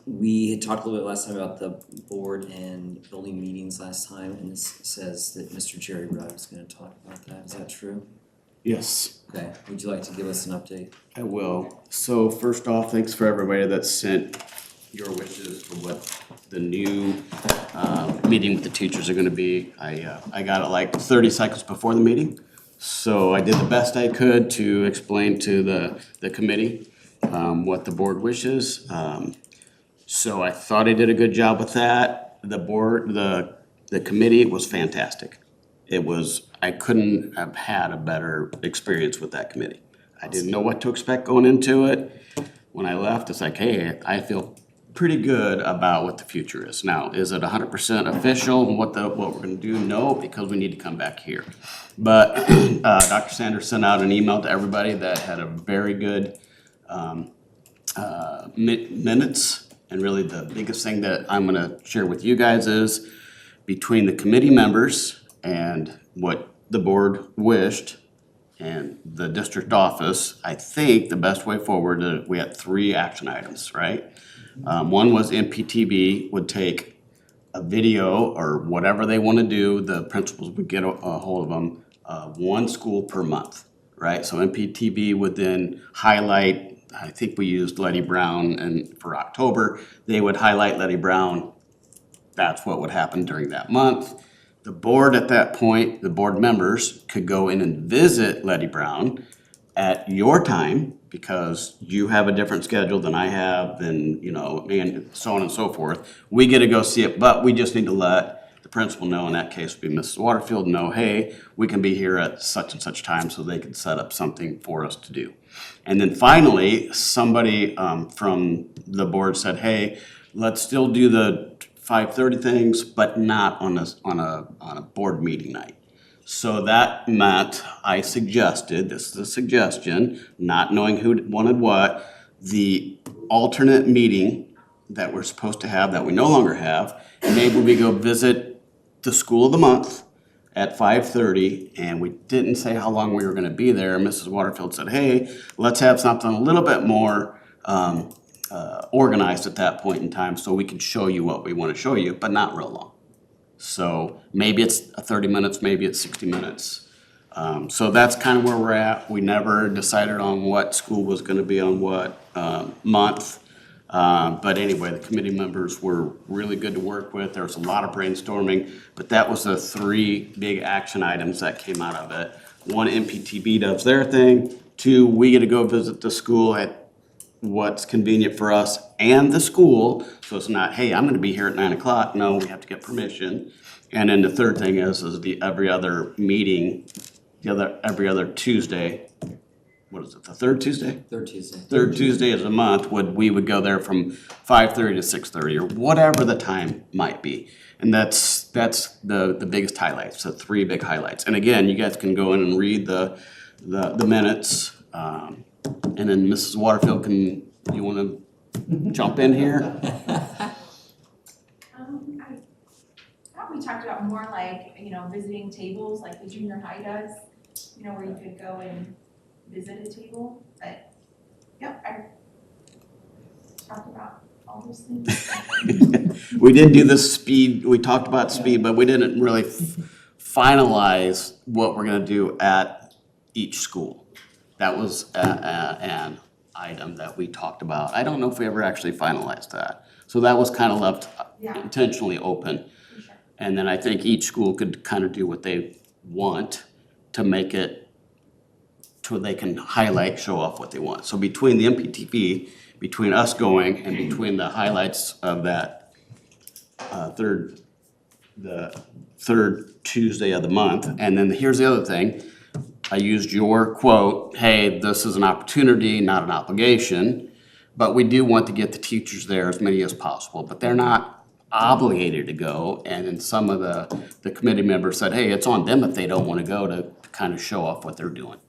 Speaker 4: We had talked a little bit last time about the board and building meetings last time, and this says that Mr. Jerry Rudd is going to talk about that. Is that true?
Speaker 7: Yes,
Speaker 4: Okay. Would you like to give us an update?
Speaker 7: I will. So first off, thanks for everybody that sent your wishes for what the new meeting with the teachers are going to be. I got it like 30 seconds before the meeting, so I did the best I could to explain to the committee what the board wishes. So I thought I did a good job with that. The board, the committee was fantastic. I couldn't have had a better experience with that committee. I didn't know what to expect going into it. When I left, it's like, hey, I feel pretty good about what the future is. Now, is it 100% official and what we're gonna do? No, because we need to come back here. But Dr. Sanders sent out an email to everybody that had a very good minutes. And really the biggest thing that I'm gonna share with you guys is between the committee members and what the board wished and the district office, I think the best way forward, we had 3 action items, right? One was MPTB would take a video or whatever they wanna do, the principals would get a hold of them, 1 school per month, right? So MPTB would then highlight, I think we used Letty Brown, and for October, they would highlight Letty Brown that's what would happen during that month. The board at that point, the board members could go in and visit Letty Brown at your time, because you have a different schedule than I have, than, and so on and so forth. We get to go see it, but we just need to let the principal know, in that case would be Mrs. Waterfield, know, hey, we can be here at such and such time, so they can set up something for us to do. And then finally, somebody from the board said, hey, let's still do the 5:30 things, but not on a board meeting night. So that meant I suggested, this is a suggestion, not knowing who wanted what, the alternate meeting that we're supposed to have that we no longer have, and maybe we go visit the school of the month at 5:30, and we didn't say how long we were gonna be there. Mrs. Waterfield said, hey, let's have something a little bit more organized at that point in time, so we can show you what we wanna show you, but not real long. So maybe it's 30 minutes, maybe it's 60 minutes. So that's kind of where we're at. We never decided on what school was gonna be on what month. But anyway, the committee members were really good to work with. There was a lot of brainstorming, but that was the 3 big action items that came out of it. 1, MPTB does their thing. 2, we get to go visit the school at what's convenient for us and the school. So it's not, hey, I'm gonna be here at 9 o'clock. No, we have to get permission. And then the third thing is the every other meeting, every other Tuesday. What is it, the third Tuesday?
Speaker 4: Third Tuesday.
Speaker 7: Third Tuesday of the month, we would go there from 5:30 to 6:30, or whatever the time might be. And that's the biggest highlights, the 3 big highlights. And again, you guys can go in and read the minutes. And then Mrs. Waterfield, you wanna jump in here?
Speaker 8: I thought we talked about more like, visiting tables like the junior high does, where you could go and visit a table, but, yep, I talked about all those things.
Speaker 7: We did do the speed, we talked about speed, but we didn't really finalize what we're gonna do at each school. That was an item that we talked about. I don't know if we ever actually finalized that. So that was kind of left
Speaker 8: Yeah.
Speaker 7: intentionally open.
Speaker 8: For sure.
Speaker 7: And then I think each school could kind of do what they want to make it to where they can highlight, show off what they want. So between the MPTV, between us going and between the highlights of that the third Tuesday of the month, and then here's the other thing. I used your quote, hey, this is an opportunity, not an obligation, but we do want to get the teachers there, as many as possible, but they're not obligated to go. And then some of the committee members said, hey, it's on them if they don't want to go, to kind of show off what they're doing.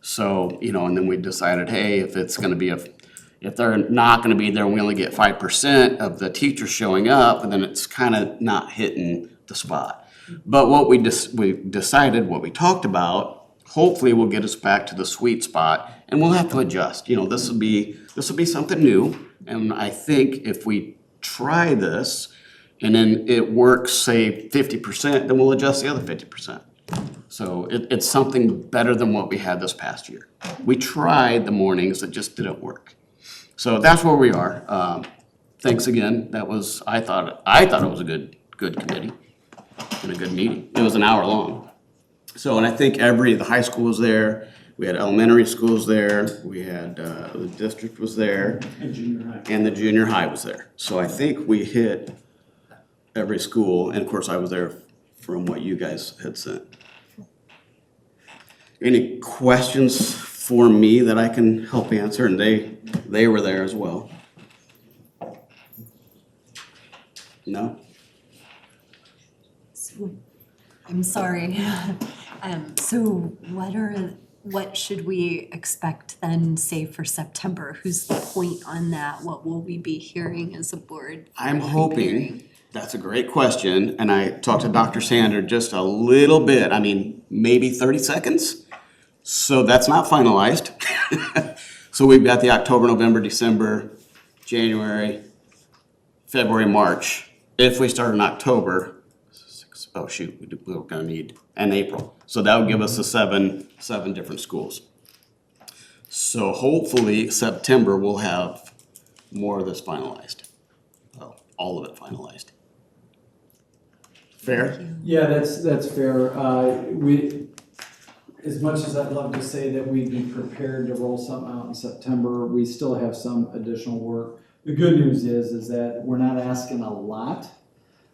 Speaker 7: So, and then we decided, hey, if they're not gonna be there, we only get 5% of the teachers showing up, and then it's kind of not hitting the spot. But what we decided, what we talked about, hopefully will get us back to the sweet spot, and we'll have to adjust. This will be something new, and I think if we try this and then it works, say 50%, then we'll adjust the other 50%. So it's something better than what we had this past year. We tried the mornings, it just didn't work. So that's where we are. Thanks again. I thought it was a good committee and a good meeting. It was an hour long. So, and I think the high school was there, we had elementary schools there, we had, the district was there,
Speaker 2: And junior high.
Speaker 7: and the junior high was there. So I think we hit every school, and of course I was there from what you guys had sent. Any questions for me that I can help answer? And they were there as well. No?
Speaker 9: So, I'm sorry. So what should we expect then, say for September? Who's the point on that? What will we be hearing as a board?
Speaker 7: I'm hoping, that's a great question, and I talked to Dr. Sander just a little bit, maybe 30 seconds. So that's not finalized. So we've got the October, November, December, January, February, March. If we start in October, we're gonna need an April. So that would give us the seven different schools. So hopefully September we'll have more of this finalized. Well, all of it finalized. Fair?
Speaker 6: Yeah, that's fair. As much as I'd love to say that we'd be prepared to roll something out in September, we still have some additional work. The good news is that we're not asking a lot.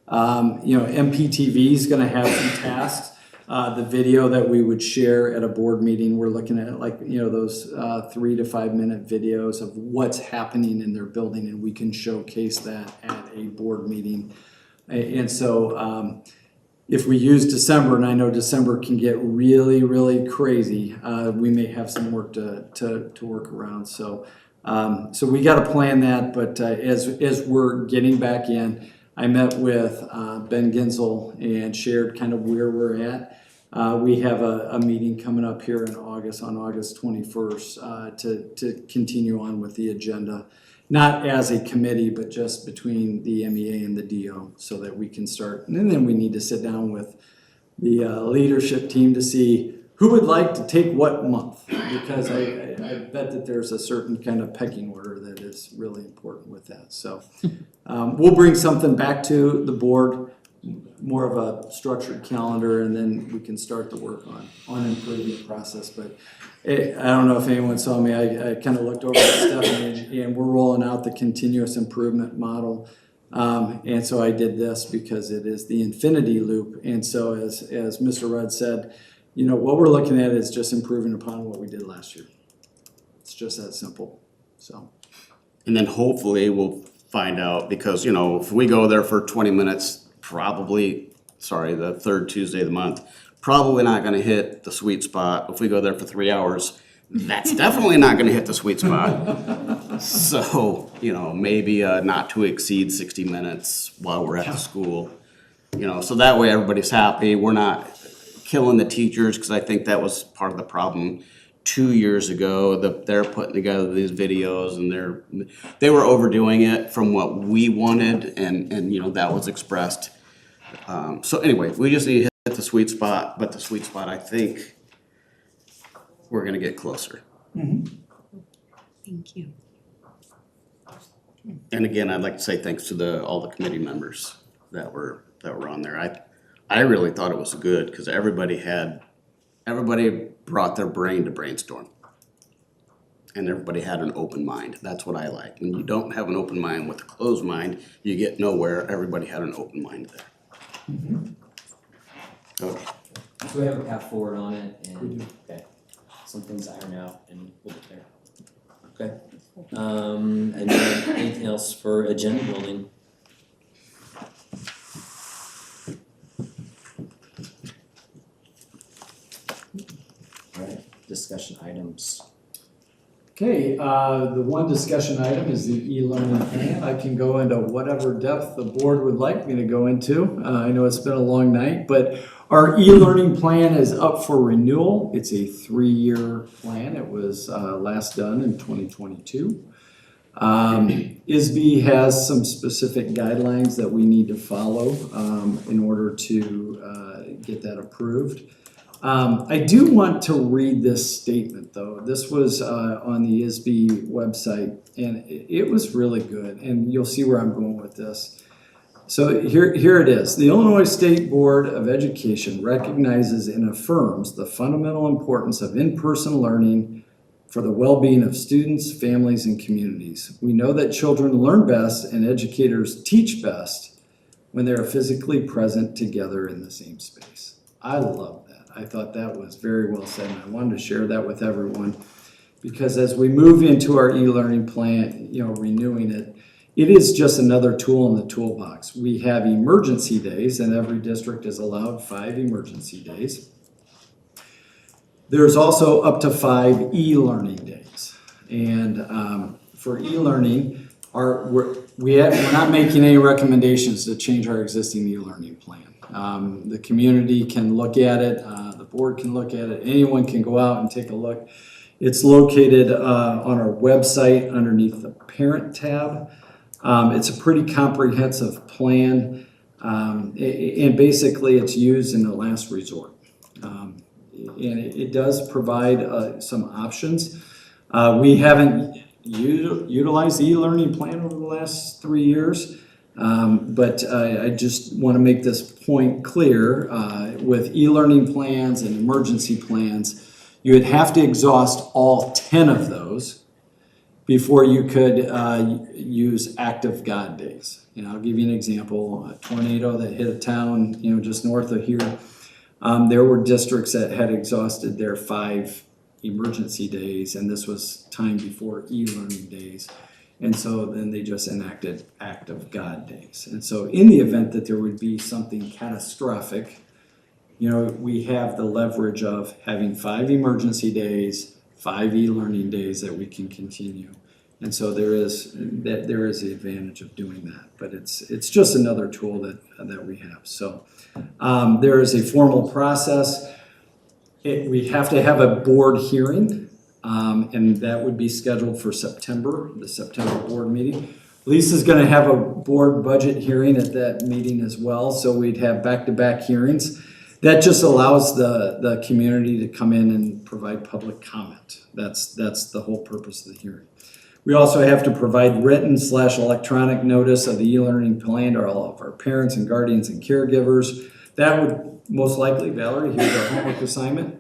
Speaker 6: MPTV is gonna have some tasks. The video that we would share at a board meeting, we're looking at those 3 to 5 minute videos of what's happening in their building, and we can showcase that at a board meeting. And so if we use December, and I know December can get really, really crazy, we may have some work to work around. So we got to plan that. But as we're getting back in, I met with Ben Ginzel and shared kind of where we're at. We have a meeting coming up here in August, on August 21st, to continue on with the agenda. Not as a committee, but just between the MEA and the DO, so that we can start. And then we need to sit down with the leadership team to see who would like to take what month, because I bet that there's a certain kind of pecking order that is really important with that. So we'll bring something back to the board, more of a structured calendar, and then we can start to work on improving the process. But I don't know if anyone saw me, I kind of looked over at Stephanie, and we're rolling out the continuous improvement model. And so I did this because it is the infinity loop. And so as Mr. Rudd said, what we're looking at is just improving upon what we did last year. It's just that simple. So.
Speaker 7: And then hopefully we'll find out, because, if we go there for 20 minutes, the third Tuesday of the month, probably not gonna hit the sweet spot. If we go there for 3 hours, that's definitely not gonna hit the sweet spot. So, maybe not to exceed 60 minutes while we're at the school. So that way everybody's happy. We're not killing the teachers, because I think that was part of the problem 2 years ago. They're putting together these videos, and they were overdoing it from what we wanted, and that was expressed. So anyway, we just need to hit the sweet spot, but the sweet spot, I think we're gonna get closer.
Speaker 9: Thank you.
Speaker 7: And again, I'd like to say thanks to all the committee members that were on there. I really thought it was good, because everybody brought their brain to brainstorm. And everybody had an open mind. That's what I like. When you don't have an open mind with a closed mind, you get nowhere. Everybody had an open mind there. Okay.
Speaker 4: So we have a path forward on it, and okay, some things iron out, and we'll get there. Okay. And then anything else for agenda building? All right, discussion items.
Speaker 6: Okay, the one discussion item is the e-learning plan. I can go into whatever depth the board would like me to go into. I know it's been a long night, but our e-learning plan is up for renewal. It's a 3-year plan. It was last done in 2022. ISB has some specific guidelines that we need to follow in order to get that approved. I do want to read this statement, though. This was on the ISB website, and it was really good, and you'll see where I'm going with this. So here it is. The Illinois State Board of Education recognizes and affirms the fundamental importance of in-person learning for the well-being of students, families, and communities. We know that children learn best and educators teach best when they are physically present together in the same space. I love that. I thought that was very well said, and I wanted to share that with everyone, because as we move into our e-learning plan, renewing it, it is just another tool in the toolbox. We have emergency days, and every district is allowed 5 emergency days. There's also up to 5 e-learning days. And for e-learning, we're not making any recommendations to change our existing e-learning plan. The community can look at it, the board can look at it, anyone can go out and take a look. It's located on our website underneath the parent tab. It's a pretty comprehensive plan, and basically it's used in the last resort. And it does provide some options. We haven't utilized the e-learning plan over the last 3 years. But I just want to make this point clear, with e-learning plans and emergency plans, you would have to exhaust all 10 of those before you could use active God days. I'll give you an example. A tornado that hit a town, just north of here. There were districts that had exhausted their 5 emergency days, and this was time before e-learning days. And so then they just enacted active God days. And so in the event that there would be something catastrophic, we have the leverage of having 5 emergency days, 5 e-learning days that we can continue. And so there is the advantage of doing that, but it's just another tool that we have. So there is a formal process. We have to have a board hearing, and that would be scheduled for September, the September board meeting. Lisa's going to have a board budget hearing at that meeting as well, so we'd have back-to-back hearings. That just allows the community to come in and provide public comment. That's the whole purpose of the hearing. We also have to provide written/electronic notice of the e-learning plan to all of our parents and guardians and caregivers. That would most likely, Valerie, here's our homework assignment.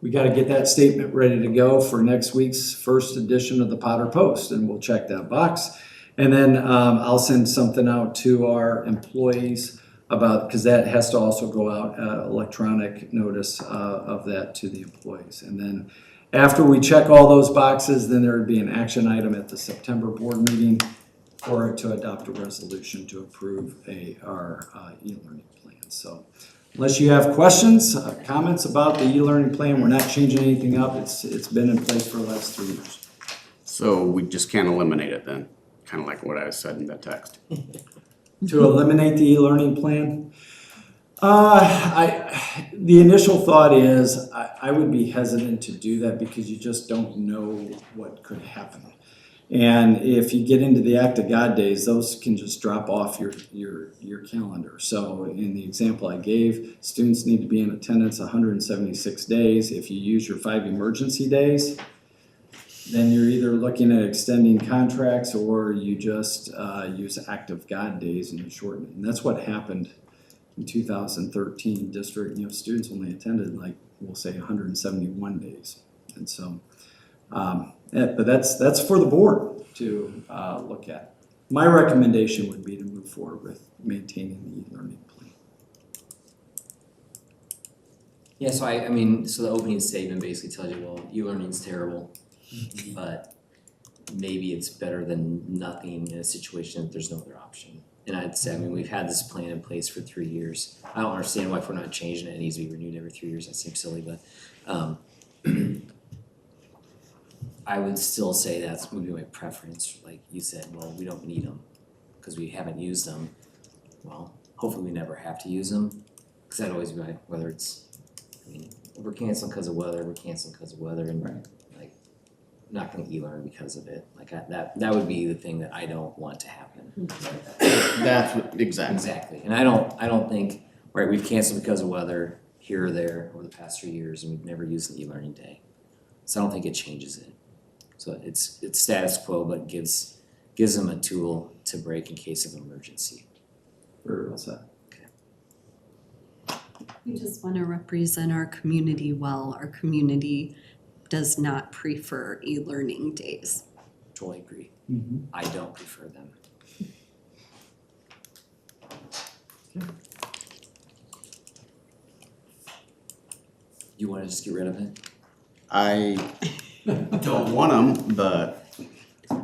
Speaker 6: We got to get that statement ready to go for next week's first edition of the Potter Post, and we'll check that box. And then I'll send something out to our employees because that has to also go out, electronic notice of that to the employees. And then after we check all those boxes, then there would be an action item at the September board meeting for it to adopt a resolution to approve our e-learning plan. So unless you have questions, comments about the e-learning plan, we're not changing anything up. It's been in place for the last 3 years.
Speaker 7: So we just can't eliminate it then, kind of like what I said in the text.
Speaker 6: To eliminate the e-learning plan? The initial thought is I would be hesitant to do that because you just don't know what could happen. And if you get into the Act of God days, those can just drop off your calendar. So in the example I gave, students need to be in attendance 176 days. If you use your 5 emergency days, then you're either looking at extending contracts or you just use active God days and you shorten it. And that's what happened in 2013. District, students only attended we'll say 171 days. And so, but that's for the board to look at. My recommendation would be to move forward with maintaining the e-learning plan.
Speaker 4: Yeah, so so the opening statement basically tells you, well, e-learning's terrible, but maybe it's better than nothing in a situation that there's no other option. And I'd say, we've had this plan in place for 3 years. I don't understand why if we're not changing it, it needs to be renewed every 3 years. That seems silly, but I would still say that's maybe my preference. Like you said, well, we don't need them because we haven't used them. Well, hopefully we never have to use them because that'd always be like, whether it's, we're canceling because of weather, and
Speaker 6: Right.
Speaker 4: Not going to e-learn because of it. That would be the thing that I don't want to happen.
Speaker 7: That's what, exactly.
Speaker 4: Exactly. And I don't think, right, we've canceled because of weather here or there over the past 3 years and we've never used an e-learning day. So I don't think it changes it. So it's status quo, but gives them a tool to break in case of emergency.
Speaker 6: Very well said.
Speaker 9: We just want to represent our community well. Our community does not prefer e-learning days.
Speaker 4: Totally agree.
Speaker 6: Mm-hmm.
Speaker 4: I don't prefer them. You want to just get rid of it?
Speaker 7: I don't want them, but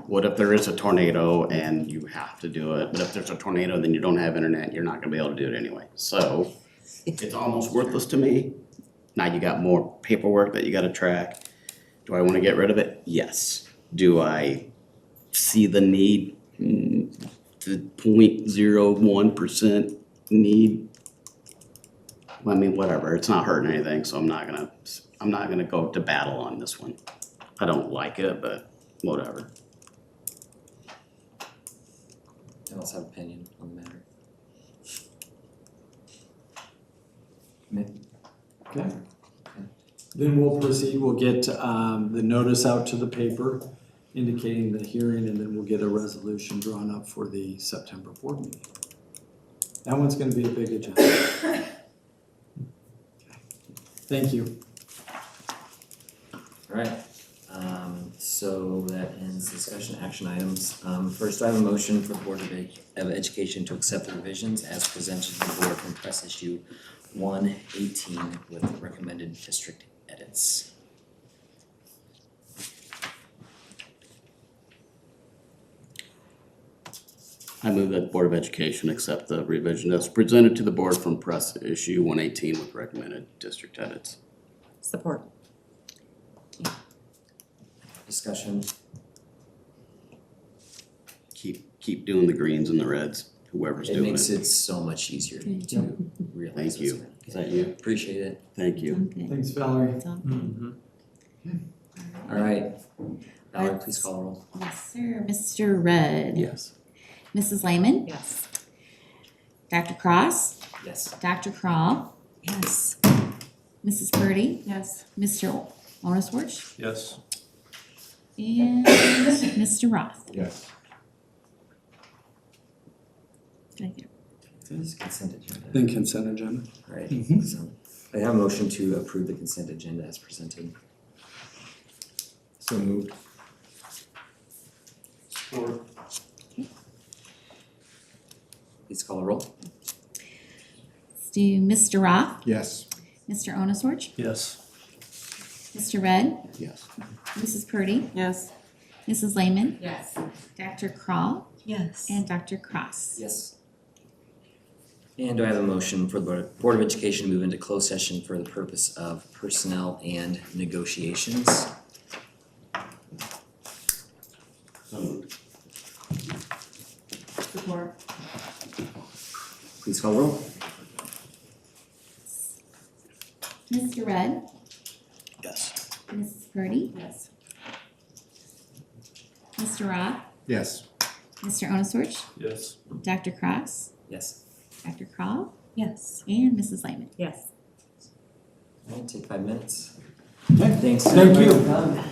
Speaker 7: what if there is a tornado and you have to do it? But if there's a tornado, then you don't have internet, you're not gonna be able to do it anyway. So it's almost worthless to me. Now you got more paperwork that you gotta track. Do I wanna get rid of it? Yes. Do I see the need, the 0.01% need? I mean, whatever, it's not hurting anything, so I'm not gonna go to battle on this one. I don't like it, but whatever.
Speaker 4: Anyone else have an opinion on the matter?
Speaker 6: Okay. Then we'll proceed. We'll get the notice out to the paper. indicating the hearing, and then we'll get a resolution drawn up for the September board meeting. That one's gonna be a big agenda. Thank you.
Speaker 4: Alright, so that ends discussion action items. First, I have a motion for the Board of Education to accept the revisions as presented to the board from press issue 118 with recommended district edits.
Speaker 7: I move that the Board of Education accept the revision as presented to the board from press issue 118 with recommended district edits.
Speaker 5: Support.
Speaker 4: Discussion,
Speaker 7: Keep doing the greens and the reds, whoever's
Speaker 4: it
Speaker 7: doing
Speaker 4: makes
Speaker 7: it.
Speaker 4: it so much easier to realize.
Speaker 7: Thank
Speaker 4: what's
Speaker 7: you.
Speaker 4: going on.
Speaker 7: Is that you?
Speaker 4: Appreciate it.
Speaker 7: Thank you.
Speaker 5: Okay.
Speaker 6: Thanks, Valerie.
Speaker 5: It's all
Speaker 4: Alright, Valerie, please call the roll.
Speaker 5: Yes, sir. Mr. Rudd.
Speaker 3: Yes.
Speaker 5: Mrs. Lehman.
Speaker 9: Yes.
Speaker 5: Dr. Cross.
Speaker 4: Yes.
Speaker 5: Dr. Crawl.
Speaker 9: Yes.
Speaker 5: Mrs. Purdy.
Speaker 9: Yes.
Speaker 5: Mr. Onisworch.
Speaker 2: Yes.
Speaker 5: And Mr. Roth.
Speaker 3: Yes.
Speaker 5: Did I get it?
Speaker 4: This is consent agenda.
Speaker 6: Then consent agenda.
Speaker 4: Alright,
Speaker 6: Mhm.
Speaker 4: so I have a motion to approve the consent agenda as presented.
Speaker 3: So moved.
Speaker 4: Please call the roll.
Speaker 5: Let's do Mr. Roth.
Speaker 3: Yes.
Speaker 5: Mr. Onisworch.
Speaker 2: Yes.
Speaker 5: Mr. Red.
Speaker 7: Yes.
Speaker 5: Mrs. Purdy.
Speaker 9: Yes.
Speaker 5: Mrs. Lehman.
Speaker 9: Yes.
Speaker 5: Dr. Crawl.
Speaker 9: Yes.
Speaker 5: And Dr. Cross.
Speaker 4: Yes. And do I have a motion for the Board of Education to move into closed session for the purpose of personnel and negotiations?
Speaker 7: So moved.
Speaker 9: Support.
Speaker 4: Please call the roll.
Speaker 5: Mr. Red.
Speaker 7: Yes.
Speaker 5: Mrs. Purdy.
Speaker 9: Yes.
Speaker 5: Mr. Roth.
Speaker 3: Yes.
Speaker 5: Mr. Onisworch.
Speaker 2: Yes.
Speaker 5: Dr. Cross.
Speaker 4: Yes.
Speaker 5: Dr. Crawl.
Speaker 9: Yes.
Speaker 5: And Mrs. Lehman.
Speaker 9: Yes.
Speaker 4: Alright, take 5 minutes.
Speaker 6: Okay.
Speaker 4: Thanks.
Speaker 6: Thank
Speaker 4: everybody
Speaker 6: you.
Speaker 4: for coming.